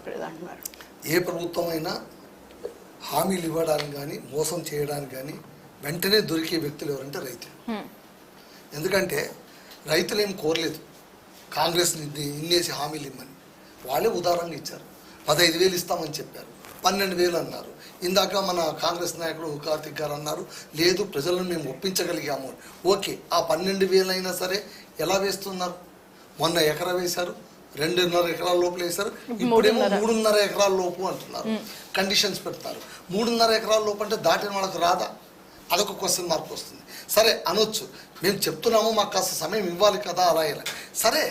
రావట్లేదు అంటున్నారు. ఏ ప్రభుత్వమైనా హామీలు ఇవ్వడానికి కానీ మోసం చేయడానికి కానీ వెంటనే దొరికే వ్యక్తులు ఎవరంటే రైతులు. ఎందుకంటే రైతులు ఏం కోరలేదు కాంగ్రెస్ ఇన్నేసి హామీలు ఇమ్మని, వాళ్ళే ఉదాహరణగా ఇచ్చారు. 15,000 ఇస్తామని చెప్పారు, 12,000 అన్నారు. ఇందాక మన కాంగ్రెస్ నాయకుడు కార్తిక్ గారు అన్నారు లేదు ప్రజలను మేము ఒప్పించగలిగాము. ఓకే, ఆ 12,000 అయినా సరే ఎలా వేస్తున్నారు? మొన్న ఎకరా వేశారు, 2.5 ఎకరాల లోపల వేశారు, ఇప్పుడేమో 3.5 ఎకరాల లోపు అంటున్నారు. కండిషన్స్ పెడతారు. 3.5 ఎకరాల లోపు అంటే దాటిన వాళ్ళకు రాదా? అదొక క్వశ్చన్ మార్క్ వస్తుంది. సరే అనొచ్చు, మేము చెప్తున్నాము మాకు కాస్త సమయం ఇవ్వాలి కదా అలా ఇలా. సరే,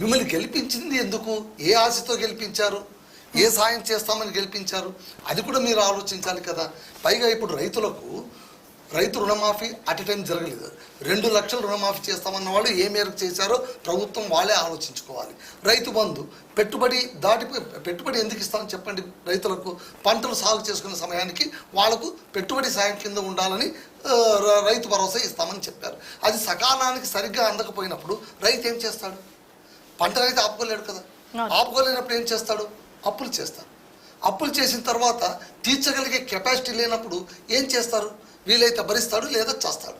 మిమ్మల్ని గెలిపించింది ఎందుకు? ఏ ఆశతో గెలిపించారు? ఏ సాయం చేస్తామని గెలిపించారు? అది కూడా మీరు ఆలోచించాలి కదా. పైగా ఇప్పుడు రైతు రుణమాఫీ అట్ ఎ టైం జరగలేదు. 2 లక్షలు రుణమాఫీ చేస్తామన్న వాళ్ళు ఏ మేరకు చేశారో ప్రభుత్వం వాళ్ళే ఆలోచించుకోవాలి. రైతు బంధు పెట్టుబడి ఎందుకు ఇస్తామని చెప్పండి రైతులకు? పంటలు సాగు చేసుకునే సమయానికి వాళ్లకు పెట్టుబడి సాయం కింద ఉండాలని రైతు భరోసా ఇస్తామని చెప్పారు. అది సకాలానికి సరిగ్గా అందకపోయినప్పుడు రైతు ఏం చేస్తాడు? పంటనైతే ఆపుకోలేడు కదా. ఆపుకోలేనప్పుడు ఏం చేస్తాడు? అప్పులు చేస్తారు. అప్పులు చేసిన తర్వాత తీర్చగలిగే కెపాసిటీ లేనప్పుడు ఏం చేస్తారు? వీలైతే భరిస్తాడు, లేదా చేస్తాడు.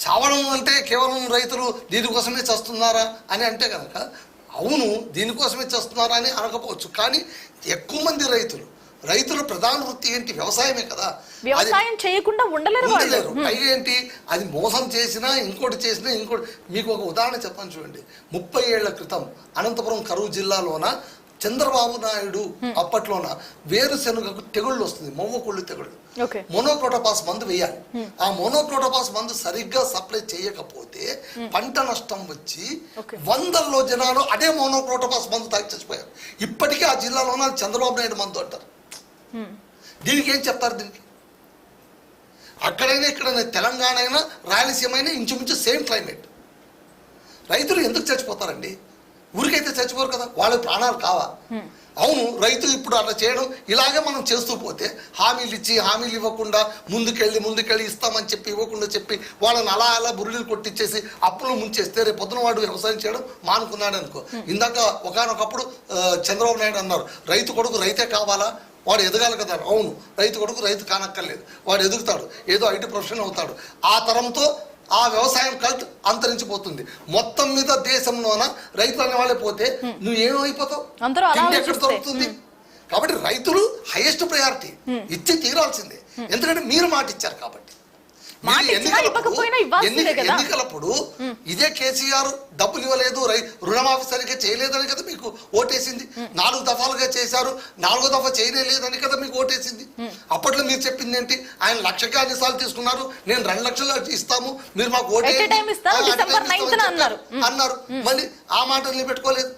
చావడం అంటే కేవలం రైతులు దీనికోసమే చేస్తున్నారా అని అంటే కనుక అవును దీనికోసమే చేస్తున్నారా అని అనకపోవచ్చు. కానీ ఎక్కువ మంది రైతుల ప్రధాన వృత్తి ఏంటి? వ్యవసాయమే కదా. వ్యవసాయం చేయకుండా ఉండలేరు. పైగా ఏంటి, అది మోసం చేసినా ఇంకోటి మీకు ఒక ఉదాహరణ చెప్పాను చూడండి. 30 ఏళ్ల క్రితం అనంతపురం కరువు జిల్లాలోన చంద్రబాబు నాయుడు అప్పట్లోన వేరుశెనగకు తెగుళ్ళు వస్తుంది, మొవ్వకుళ్ళు తెగుళ్ళు. మోనోక్రోటోపాస్ మందు వేయాలి. ఆ మోనోక్రోటోపాస్ మందు సరిగ్గా సప్లై చేయకపోతే పంట నష్టం వచ్చి 100ల్లో జనాలు అదే మోనోక్రోటోపాస్ మందు తాగి చచ్చిపోయారు. ఇప్పటికీ ఆ జిల్లాలోన చంద్రబాబు నాయుడు మందు అంటారు. దీనికి ఏం చెప్తారు? దీనికి అక్కడైనా ఇక్కడైనా తెలంగాణ అయినా రాయలసీమ అయినా ఇంచుమించు సేమ్ క్లైమేట్. రైతులు ఎందుకు చచ్చిపోతారండి? ఊరికైతే చచ్చిపోరు కదా, వాళ్ళ ప్రాణాలు కావా? అవును, రైతులు ఇప్పుడు అట్లా చేయడం ఇలాగే మనం చేస్తూ పోతే హామీలు ఇవ్వకుండా ముందుకెళ్ళి ఇస్తామని చెప్పి ఇవ్వకుండా చెప్పి వాళ్ళని అలా బురుడీలు కొట్టించేసి అప్పులు ముంచేస్తే రేపు పొద్దున వాడు వ్యవసాయం చేయడం మానుకున్నాడు అనుకో. ఇందాక ఒకనొకప్పుడు చంద్రబాబు నాయుడు అన్నారు రైతు కొడుకు రైతే కావాలా, వాడు ఎదగాలి కదా. అవును, రైతు కొడుకు రైతు కానక్కర్లేదు, వాడు ఎదుగుతాడు, ఏదో ఐటీ ప్రొఫెషన్ అవుతాడు. ఆ తరంతో ఆ వ్యవసాయం కల్ట్ అంతరించిపోతుంది. మొత్తం మీద దేశంలోన రైతులు అనే వాళ్ళే పోతే నువ్వేమైపోతావు? ఎక్కడ దొరుకుతుంది? కాబట్టి రైతులు హైయెస్ట్ ప్రయారిటీ ఇచ్చి తీరాల్సిందే. ఎందుకంటే మీరు మాట ఇచ్చారు కాబట్టి. ఎన్నికలప్పుడు ఇదే కేసీఆర్ డబ్బులు ఇవ్వలేదు, రుణమాఫీ సరిగ్గా చేయలేదని కదా మీకు ఓటేసింది. 4 దఫాలుగా చేశారు, 4వ దఫా చేయలేదని కదా మీకు ఓటేసింది. అప్పట్లో మీరు చెప్పింది ఏంటి? ఆయన 1 లక్షకి అన్నిసార్లు తీసుకున్నారు, నేను 2 లక్షలు ఇస్తాము, మీరు మాకు అన్నారు. మళ్ళీ ఆ మాట నిలబెట్టుకోలేదు.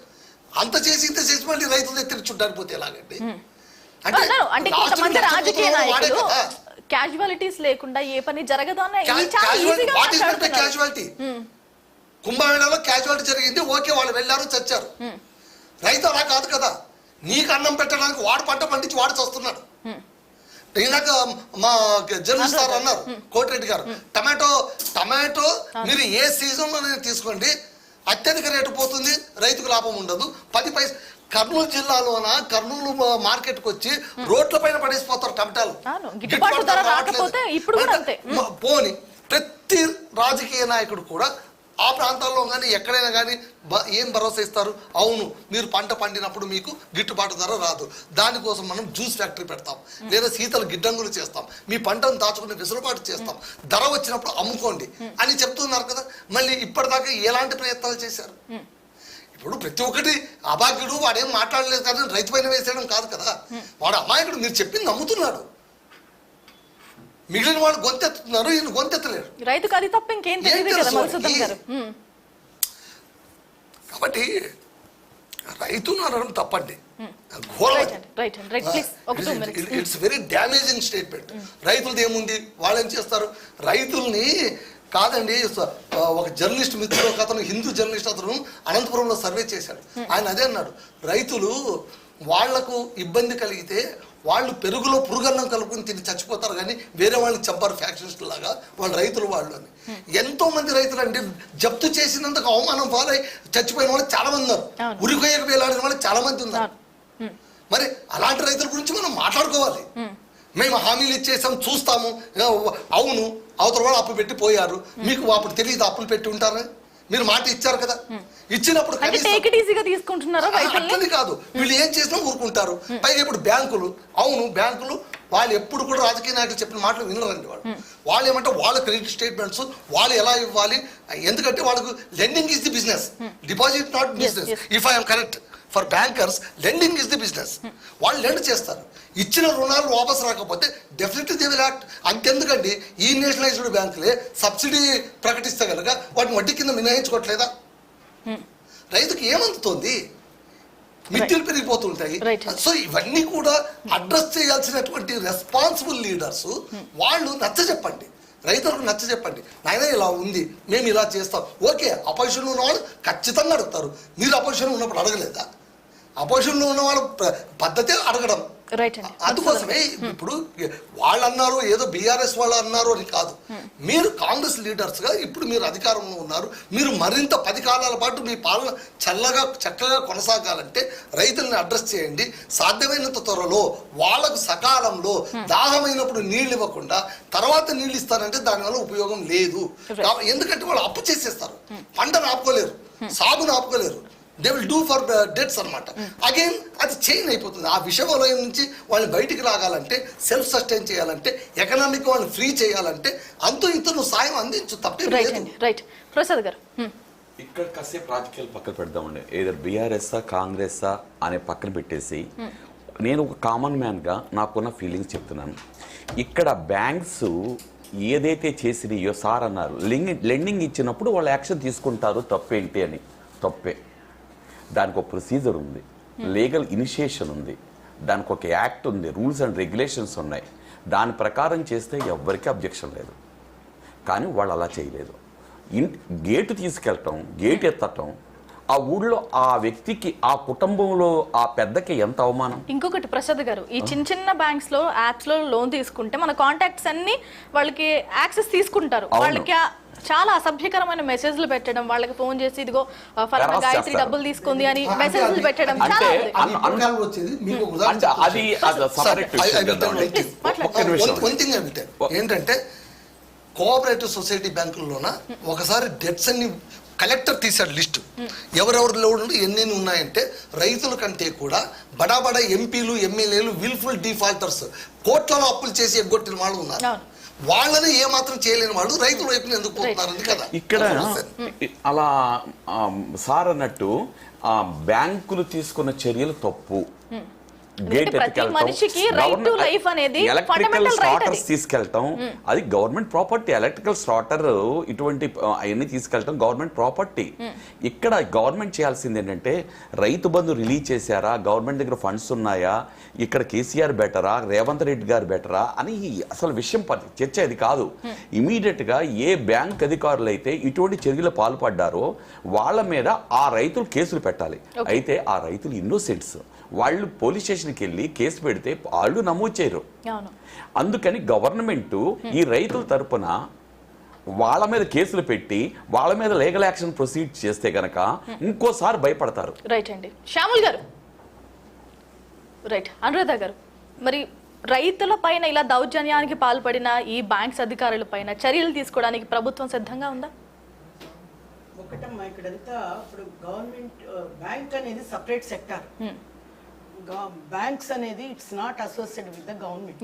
అంత చేసి మళ్ళీ రైతులు ఎత్తిన చుట్టానికి పోతే ఎలాగండి? అంటే క్యాజువాలిటీస్ లేకుండా ఏ పని జరగదు అన్న క్యాజువాలిటీ. కుంభమేళలో క్యాజువాలిటీ జరిగింది, ఓకే, వాళ్ళు వెళ్ళారు చచ్చారు. రైతు అలా కాదు కదా. నీకు అన్నం పెట్టడానికి వాడు పంట పండించి వాడు చస్తున్నాడు. ఇందాక మా జర్నలిస్ట్ సార్ అన్నారు, కోటిరెడ్డి గారు, టమాటో మీరు ఏ సీజన్లో తీసుకోండి అత్యధిక రేటు పోతుంది, రైతుకు లాభం ఉండదు. 10 పైసలు కర్నూలు జిల్లాలోన కర్నూలు మార్కెట్కి వచ్చి రోడ్ల పైన పడేసిపోతారు టమాటాలు. పోని ప్రతి రాజకీయ నాయకుడు కూడా ఆ ప్రాంతాల్లో కానీ ఎక్కడైనా కానీ ఏం భరోసా ఇస్తారు? అవును, మీరు పంట పండినప్పుడు మీకు గిట్టుబాటు ధర రాదు, దానికోసం మనం జ్యూస్ ఫ్యాక్టరీ పెడతాం, లేదా శీతల గిడ్డంగులు చేస్తాం, మీ పంటను దాచుకునే వెసులుబాటు చేస్తాం, ధర వచ్చినప్పుడు అమ్ముకోండి అని చెప్తున్నారు కదా. మళ్ళీ ఇప్పటిదాకా ఎలాంటి ప్రయత్నాలు చేశారు? ఇప్పుడు ప్రతి ఒక్కటి అభాగ్యుడు వాడేం మాట్లాడలేదు కానీ రైతు పైన వేసేయడం కాదు కదా. వాడు అమాయకుడు, మీరు చెప్పింది నమ్ముతున్నాడు, మిగిలిన వాళ్ళు గొంతెత్తుతున్నారు, ఈయన గొంతెత్తలేరు. రైతుకు అది తప్ప ఇంకేం తెలియదు. కాబట్టి రైతును అనడం తప్పండి, ఇట్స్ వెరీ డ్యామేజింగ్ స్టేట్మెంట్. రైతులది ఏముంది, వాళ్ళు ఏం చేస్తారు? రైతుల్ని కాదండి. ఒక జర్నలిస్ట్ మిత్రుడు, ఒక అతను హిందూ జర్నలిస్ట్, అతను అనంతపురంలో సర్వే చేశాడు. ఆయన అదే అన్నాడు, రైతులు వాళ్లకు ఇబ్బంది కలిగితే వాళ్ళు పెరుగులో పురుగన్నం కలుపుకుని తిని చచ్చిపోతారు కానీ వేరే వాళ్ళని చంపారు ఫ్యాక్షనిస్ట్ లాగా వాళ్ళు రైతులు వాళ్ళు అని. ఎంతో మంది రైతులు అంటే జప్తు చేసినందుకు అవమానం పాలై చచ్చిపోయిన వాళ్ళు చాలా మంది ఉన్నారు. ఉరికొయ్యకు వేలాడిన వాళ్ళు చాలా మంది ఉన్నారు. మరి అలాంటి రైతుల గురించి మనం మాట్లాడుకోవాలి. మేము హామీలు ఇచ్చేసాం చూస్తాము, అవును అవతల వాళ్ళు అప్పు పెట్టి పోయారు, మీకు అప్పుడు తెలియదు అప్పులు పెట్టి ఉంటారని మీరు మాట ఇచ్చారు కదా. ఇచ్చినప్పుడు అట్లని కాదు, వీళ్ళు ఏం చేసినా ఊరుకుంటారు. పైగా ఇప్పుడు బ్యాంకులు, అవును బ్యాంకులు వాళ్ళు ఎప్పుడు కూడా రాజకీయ నాయకులు చెప్పిన మాటలు వినరండి. వాళ్ళు ఏమంటే వాళ్ళ క్రెడిట్ స్టేట్మెంట్స్ వాళ్ళు ఎలా ఇవ్వాలి, ఎందుకంటే వాళ్ళకు lending is the business, deposit not business. If I'm correct, for bankers lending is the business. వాళ్ళు లెండ్ చేస్తారు, ఇచ్చిన రుణాలు వాపసు రాకపోతే డెఫినెట్లీ దే విల్ యాక్ట్. అంతెందుకండి ఈ నేషనలైజ్డ్ బ్యాంకులే సబ్సిడీ ప్రకటిస్తే కనుక వాటిని వడ్డీ కింద మినహాయించుకోవట్లేదా? రైతుకి ఏమందుతోంది? మిత్తులు పెరిగిపోతుంటాయి. సో ఇవన్నీ కూడా అడ్రస్ చేయాల్సినటువంటి రెస్పాన్సిబుల్ లీడర్స్ వాళ్ళు నచ్చ చెప్పండి, రైతులకు నచ్చ చెప్పండి. నాయన ఇలా ఉంది, మేము ఇలా చేస్తాం. ఓకే, అపోజిషన్లో ఉన్న వాళ్ళు ఖచ్చితంగా అడుగుతారు. మీరు అపోజిషన్లో ఉన్నప్పుడు అడగలేదా? అపోజిషన్లో ఉన్న వాళ్ళ పద్ధతే అడగడం. అందుకోసమే ఇప్పుడు వాళ్ళు అన్నారు ఏదో బీఆర్ఎస్ వాళ్ళు అన్నారు అని కాదు. మీరు కాంగ్రెస్ లీడర్స్ గా ఇప్పుడు మీరు అధికారంలో ఉన్నారు. మీరు మరింత 10 కాలాల పాటు మీ పాలన చక్కగా కొనసాగాలంటే రైతుల్ని అడ్రస్ చేయండి. సాధ్యమైనంత త్వరలో వాళ్ళకు సకాలంలో దాహమైనప్పుడు నీళ్ళు ఇవ్వకుండా తర్వాత నీళ్ళు ఇస్తారంటే దానివల్ల ఉపయోగం లేదు. ఎందుకంటే వాళ్ళు అప్పు చేసేస్తారు, పంటను ఆపుకోలేరు, సాగును ఆపుకోలేరు. They will do for debts అనమాట. అగైన్ అది చైన్ అయిపోతుంది. ఆ విషవలయం నుంచి వాళ్ళని బయటికి రాగాలంటే, సెల్ఫ్ సస్టైన్ చేయాలంటే, ఎకనామిక్ వాళ్ళని ఫ్రీ చేయాలంటే అంతో ఇంత నువ్వు సాయం అందించు, తప్పే లేదు. రైట్ ప్రసాద్ గారు, ఇక్కడ కాసేపు రాజకీయాలు పక్కన పెడదామండి. ఏదో బీఆర్ఎస్ఆ కాంగ్రెస్ఆ అనే పక్కన పెట్టేసి నేను ఒక కామన్ మ్యాన్గా నాకున్న ఫీలింగ్స్ చెప్తున్నాను. ఇక్కడ బ్యాంక్స్ ఏదైతే చేసినాయో సార్ అన్నారు, లెండింగ్ ఇచ్చినప్పుడు వాళ్ళు యాక్షన్ తీసుకుంటారు, తప్పేంటి అని. తప్పే. దానికి ఒక ప్రొసీజర్ ఉంది, లీగల్ ఇనిషియేషన్ ఉంది, దానికి ఒక యాక్ట్ ఉంది, రూల్స్ అండ్ రెగ్యులేషన్స్ ఉన్నాయి. దాని ప్రకారం చేస్తే ఎవ్వరికీ అబ్జెక్షన్ లేదు. కానీ వాళ్ళు అలా చేయలేదు. గేటు తీసుకెళ్ళటం, గేట్ ఎత్తటం, ఆ ఊళ్ళో ఆ వ్యక్తికి, ఆ కుటుంబంలో ఆ పెద్దకి ఎంత అవమానం. ఇంకొకటి ప్రసాద్ గారు, ఈ చిన్న బ్యాంక్స్ లో యాప్స్ లో లోన్ తీసుకుంటే మన కాంటాక్ట్స్ అన్ని వాళ్ళకి యాక్సెస్ తీసుకుంటారు. వాళ్ళకి చాలా అసభ్యకరమైన మెసేజ్లు పెట్టడం, వాళ్ళకి ఫోన్ చేసి ఇదిగో ఫలానా గాయత్రి డబ్బులు తీసుకుంది అని మెసేజ్లు పెట్టడం. ఏంటంటే కోఆపరేటివ్ సొసైటీ బ్యాంకుల్లోన ఒకసారి డెట్స్ అన్ని కలెక్టర్ తీశాడు లిస్టు, ఎవరెవరి లోన్లు ఎన్నెన్ని ఉన్నాయంటే రైతుల కంటే కూడా బడా ఎంపీలు ఎమ్మెల్యేలు విల్ఫుల్ డిఫాల్టర్స్, కోట్లలో అప్పులు చేసి ఎగ్గొట్టిన వాళ్ళు ఉన్నారు. వాళ్ళని ఏమాత్రం చేయలేని వాళ్ళు రైతుల వైపు ఎందుకు పోతున్నారని కదా. ఇక్కడ అలా సార్ అన్నట్టు బ్యాంకులు తీసుకున్న చర్యలు తప్పు. గేట్ ఎలక్ట్రికల్ స్లాటర్స్ తీసుకెళ్తాం, అది గవర్నమెంట్ ప్రాపర్టీ. ఎలక్ట్రికల్ స్లాటర్ ఇటువంటి అవన్నీ తీసుకెళ్తాం గవర్నమెంట్ ప్రాపర్టీ. ఇక్కడ గవర్నమెంట్ చేయాల్సింది ఏంటంటే, రైతు బంధు రిలీజ్ చేశారా, గవర్నమెంట్ దగ్గర ఫండ్స్ ఉన్నాయా, ఇక్కడ కేసీఆర్ బెటరా, రేవంత్ రెడ్డి గారు బెటరా అని అసలు విషయం చర్చ అది కాదు. ఇమీడియట్ గా ఏ బ్యాంక్ అధికారులు అయితే ఇటువంటి చర్యలు పాల్పడ్డారో వాళ్ళ మీద ఆ రైతులు కేసులు పెట్టాలి. అయితే ఆ రైతులు ఇన్నోసెంట్స్, వాళ్ళు పోలీస్ స్టేషన్కి వెళ్ళి కేసు పెడితే వాళ్ళు నమోదు చేయరు. అందుకని గవర్నమెంట్ ఈ రైతుల తరపున వాళ్ళ మీద కేసులు పెట్టి వాళ్ళ మీద లీగల్ యాక్షన్ ప్రొసీడ్ చేస్తే గనక ఇంకోసారి భయపడతారు. రైట్ అండి. శ్యాముల్ గారు, రైట్. అనురాధ గారు, మరి రైతుల పైన ఇలా దౌర్జన్యానికి పాల్పడిన ఈ బ్యాంక్స్ అధికారుల పైన చర్యలు తీసుకోవడానికి ప్రభుత్వం సిద్ధంగా ఉందా? ఒకటమ్మా, ఇక్కడంతా ఇప్పుడు గవర్నమెంట్ బ్యాంక్ అనేది సపరేట్ సెక్టార్. బ్యాంక్స్ అనేది it's not associated with the government.